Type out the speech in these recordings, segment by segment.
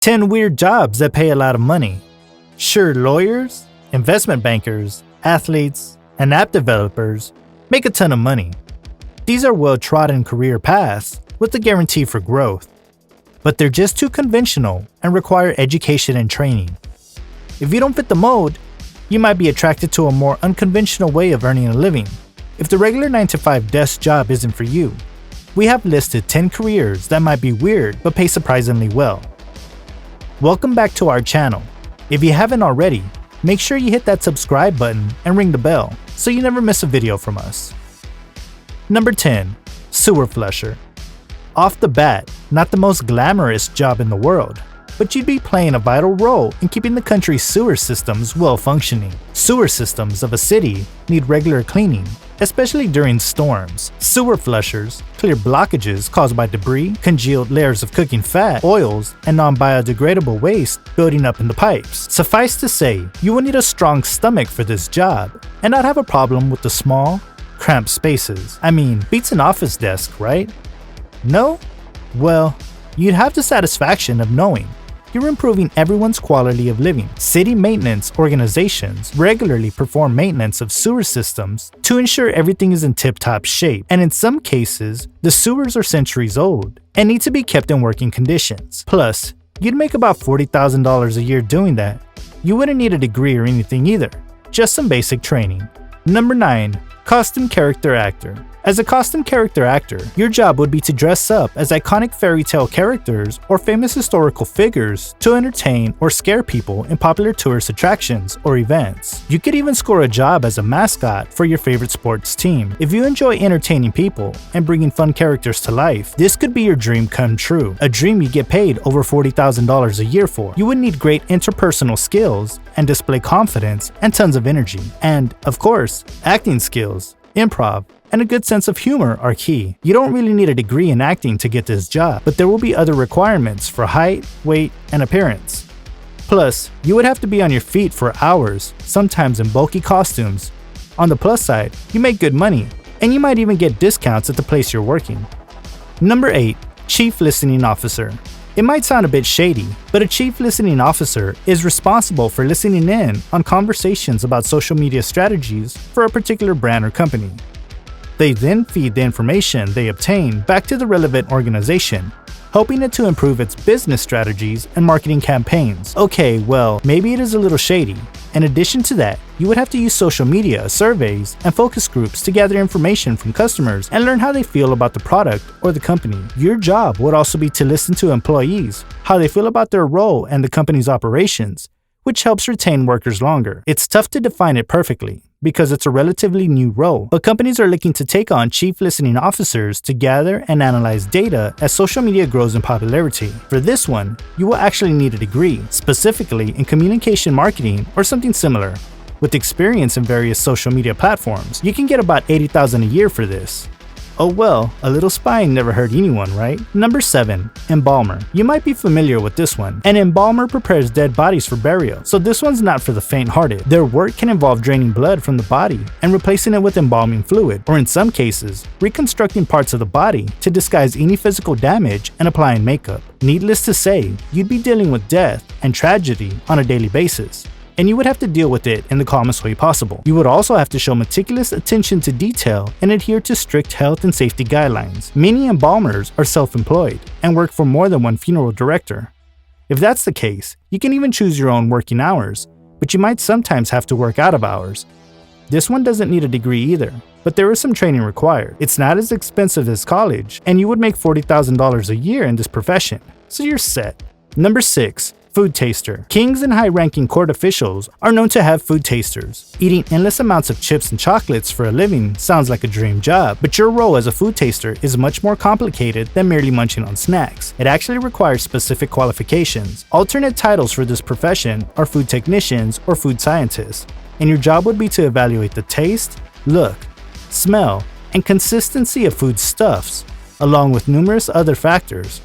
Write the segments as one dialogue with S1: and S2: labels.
S1: 10 weird jobs that pay a lot of money. Sure, lawyers, investment bankers, athletes, and app developers make a ton of money. These are well-trodden career paths with a guarantee for growth. But they're just too conventional and require education and training. If you don't fit the mold, you might be attracted to a more unconventional way of earning a living. If the regular 9-to-5 desk job isn't for you, we have listed 10 careers that might be weird but pay surprisingly well. Welcome back to our channel. If you haven't already, make sure you hit that subscribe button and ring the bell so you never miss a video from us. Number 10. Sewer Flusher. Off the bat, not the most glamorous job in the world, but you'd be playing a vital role in keeping the country's sewer systems well-functioning. Sewer systems of a city need regular cleaning, especially during storms. Sewer flushers clear blockages caused by debris, congealed layers of cooking fat, oils, and non-biodegradable waste building up in the pipes. Suffice to say, you will need a strong stomach for this job and not have a problem with the small, cramped spaces. I mean, beats an office desk, right? No? Well, you'd have the satisfaction of knowing you're improving everyone's quality of living. City maintenance organizations regularly perform maintenance of sewer systems to ensure everything is in tip-top shape, and in some cases, the sewers are centuries old and need to be kept in working conditions. Plus, you'd make about $40,000 a year doing that. You wouldn't need a degree or anything either, just some basic training. Number 9. Costume Character Actor. As a costume character actor, your job would be to dress up as iconic fairy tale characters or famous historical figures to entertain or scare people in popular tourist attractions or events. You could even score a job as a mascot for your favorite sports team. If you enjoy entertaining people and bringing fun characters to life, this could be your dream come true, a dream you get paid over $40,000 a year for. You would need great interpersonal skills and display confidence and tons of energy. And, of course, acting skills, improv, and a good sense of humor are key. You don't really need a degree in acting to get this job, but there will be other requirements for height, weight, and appearance. Plus, you would have to be on your feet for hours, sometimes in bulky costumes. On the plus side, you make good money, and you might even get discounts at the place you're working. Number 8. Chief Listening Officer. It might sound a bit shady, but a chief listening officer is responsible for listening in on conversations about social media strategies for a particular brand or company. They then feed the information they obtain back to the relevant organization, helping it to improve its business strategies and marketing campaigns. Okay, well, maybe it is a little shady. In addition to that, you would have to use social media, surveys, and focus groups to gather information from customers and learn how they feel about the product or the company. Your job would also be to listen to employees, how they feel about their role and the company's operations, which helps retain workers longer. It's tough to define it perfectly, because it's a relatively new role, but companies are looking to take on chief listening officers to gather and analyze data as social media grows in popularity. For this one, you will actually need a degree, specifically in communication marketing or something similar. With experience in various social media platforms, you can get about $80,000 a year for this. Oh well, a little spying never hurt anyone, right? Number 7. Embalmer. You might be familiar with this one. An embalmer prepares dead bodies for burial, so this one's not for the faint-hearted. Their work can involve draining blood from the body and replacing it with embalming fluid, or in some cases, reconstructing parts of the body to disguise any physical damage and applying makeup. Needless to say, you'd be dealing with death and tragedy on a daily basis, and you would have to deal with it in the calmest way possible. You would also have to show meticulous attention to detail and adhere to strict health and safety guidelines. Many embalmers are self-employed and work for more than one funeral director. If that's the case, you can even choose your own working hours, but you might sometimes have to work out of hours. This one doesn't need a degree either, but there is some training required. It's not as expensive as college, and you would make $40,000 a year in this profession, so you're set. Number 6. Food taster. Kings and high-ranking court officials are known to have food tasters. Eating endless amounts of chips and chocolates for a living sounds like a dream job, but your role as a food taster is much more complicated than merely munching on snacks. It actually requires specific qualifications. Alternate titles for this profession are food technicians or food scientists, and your job would be to evaluate the taste, look, smell, and consistency of foodstuffs, along with numerous other factors.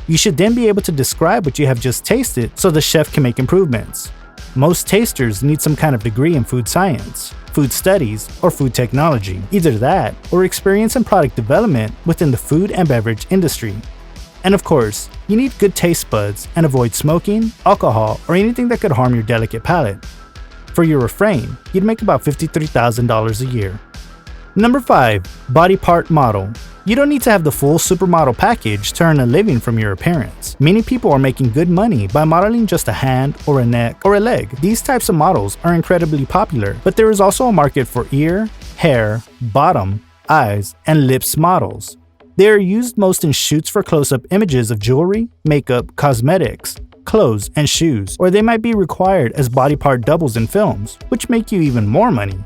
S1: You should then be able to describe what you have just tasted so the chef can make improvements. Most tasters need some kind of degree in food science, food studies, or food technology. Either that, or experience in product development within the food and beverage industry. And of course, you need good taste buds and avoid smoking, alcohol, or anything that could harm your delicate palate. For your refrain, you'd make about $53,000 a year. Number 5. Body part model. You don't need to have the full supermodel package to earn a living from your appearance. Many people are making good money by modeling just a hand or a neck or a leg. These types of models are incredibly popular, but there is also a market for ear, hair, bottom, eyes, and lips models. They are used most in shoots for close-up images of jewelry, makeup, cosmetics, clothes, and shoes, or they might be required as body part doubles in films, which make you even more money.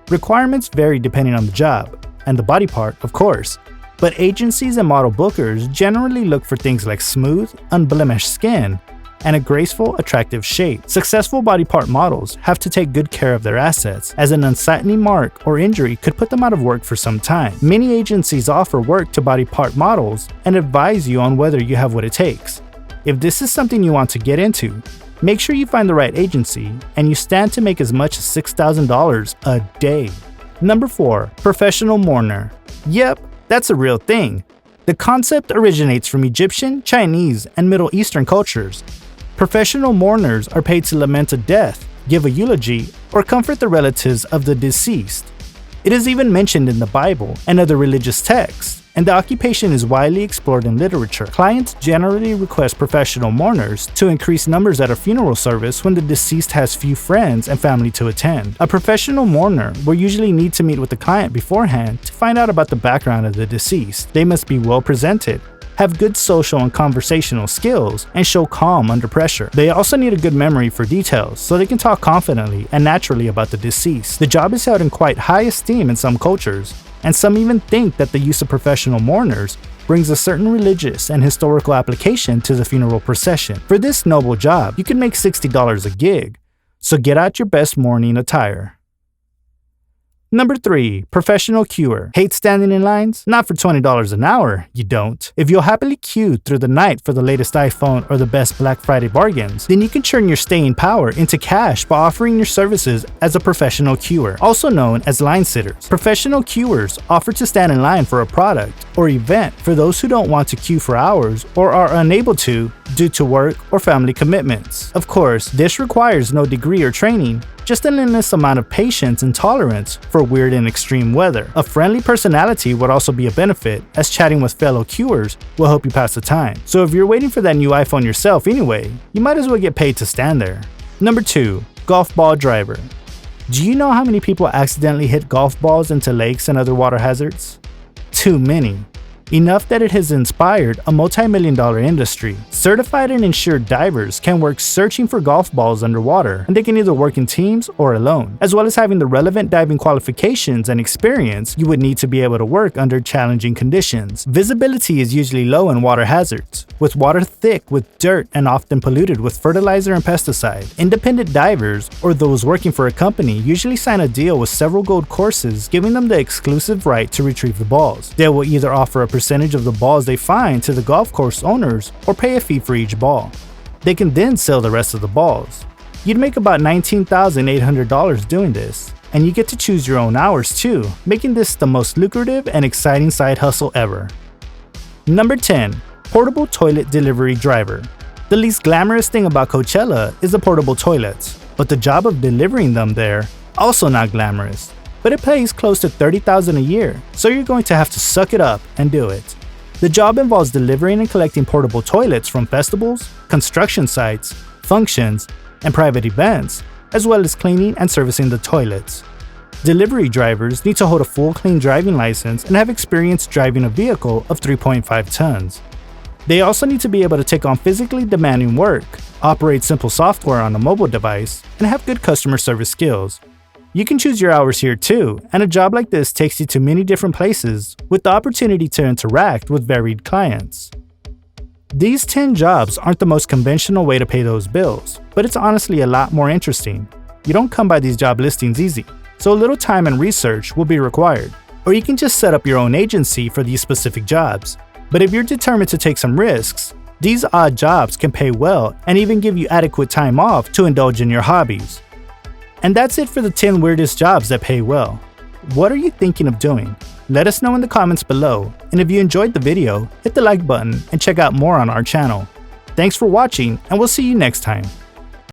S1: Requirements vary depending on the job, and the body part, of course, but agencies and model bookers generally look for things like smooth, unblemished skin and a graceful, attractive shape. Successful body part models have to take good care of their assets, as an unsightly mark or injury could put them out of work for some time. Many agencies offer work to body part models and advise you on whether you have what it takes. If this is something you want to get into, make sure you find the right agency and you stand to make as much as $6,000 a day. Number 4. Professional mourner. Yep, that's a real thing. The concept originates from Egyptian, Chinese, and Middle Eastern cultures. Professional mourners are paid to lament a death, give a eulogy, or comfort the relatives of the deceased. It is even mentioned in the Bible and other religious texts, and the occupation is widely explored in literature. Clients generally request professional mourners to increase numbers at a funeral service when the deceased has few friends and family to attend. A professional mourner will usually need to meet with the client beforehand to find out about the background of the deceased. They must be well presented, have good social and conversational skills, and show calm under pressure. They also need a good memory for details so they can talk confidently and naturally about the deceased. The job is held in quite high esteem in some cultures, and some even think that the use of professional mourners brings a certain religious and historical application to the funeral procession. For this noble job, you can make $60 a gig, so get out your best mourning attire. Number 3. Professional queuer. Hate standing in lines? Not for $20 an hour, you don't. If you'll happily queue through the night for the latest iPhone or the best Black Friday bargains, then you can turn your staying power into cash by offering your services as a professional queuer, also known as line sitters. Professional queuers offer to stand in line for a product or event for those who don't want to queue for hours or are unable to due to work or family commitments. Of course, this requires no degree or training, just an endless amount of patience and tolerance for weird and extreme weather. A friendly personality would also be a benefit, as chatting with fellow queuers will help you pass the time. So if you're waiting for that new iPhone yourself anyway, you might as well get paid to stand there. Number 2. Golf ball driver. Do you know how many people accidentally hit golf balls into lakes and other water hazards? Too many. Enough that it has inspired a multi-million-dollar industry. Certified and insured divers can work searching for golf balls underwater, and they can either work in teams or alone, as well as having the relevant diving qualifications and experience you would need to be able to work under challenging conditions. Visibility is usually low in water hazards, with water thick with dirt and often polluted with fertilizer and pesticide. Independent divers, or those working for a company, usually sign a deal with several gold courses, giving them the exclusive right to retrieve the balls. They will either offer a percentage of the balls they find to the golf course owners or pay a fee for each ball. They can then sell the rest of the balls. You'd make about $19,800 doing this, and you get to choose your own hours too, making this the most lucrative and exciting side hustle ever. Number 10. Portable toilet delivery driver. The least glamorous thing about Coachella is the portable toilets, but the job of delivering them there, also not glamorous. But it pays close to $30,000 a year, so you're going to have to suck it up and do it. The job involves delivering and collecting portable toilets from festivals, construction sites, functions, and private events, as well as cleaning and servicing the toilets. Delivery drivers need to hold a full clean driving license and have experience driving a vehicle of 3.5 tons. They also need to be able to take on physically demanding work, operate simple software on a mobile device, and have good customer service skills. You can choose your hours here too, and a job like this takes you to many different places with the opportunity to interact with varied clients. These 10 jobs aren't the most conventional way to pay those bills, but it's honestly a lot more interesting. You don't come by these job listings easy, so a little time and research will be required. Or you can just set up your own agency for these specific jobs. But if you're determined to take some risks, these odd jobs can pay well and even give you adequate time off to indulge in your hobbies. And that's it for the 10 weirdest jobs that pay well. What are you thinking of doing? Let us know in the comments below, and if you enjoyed the video, hit the like button and check out more on our channel. Thanks for watching, and we'll see you next time.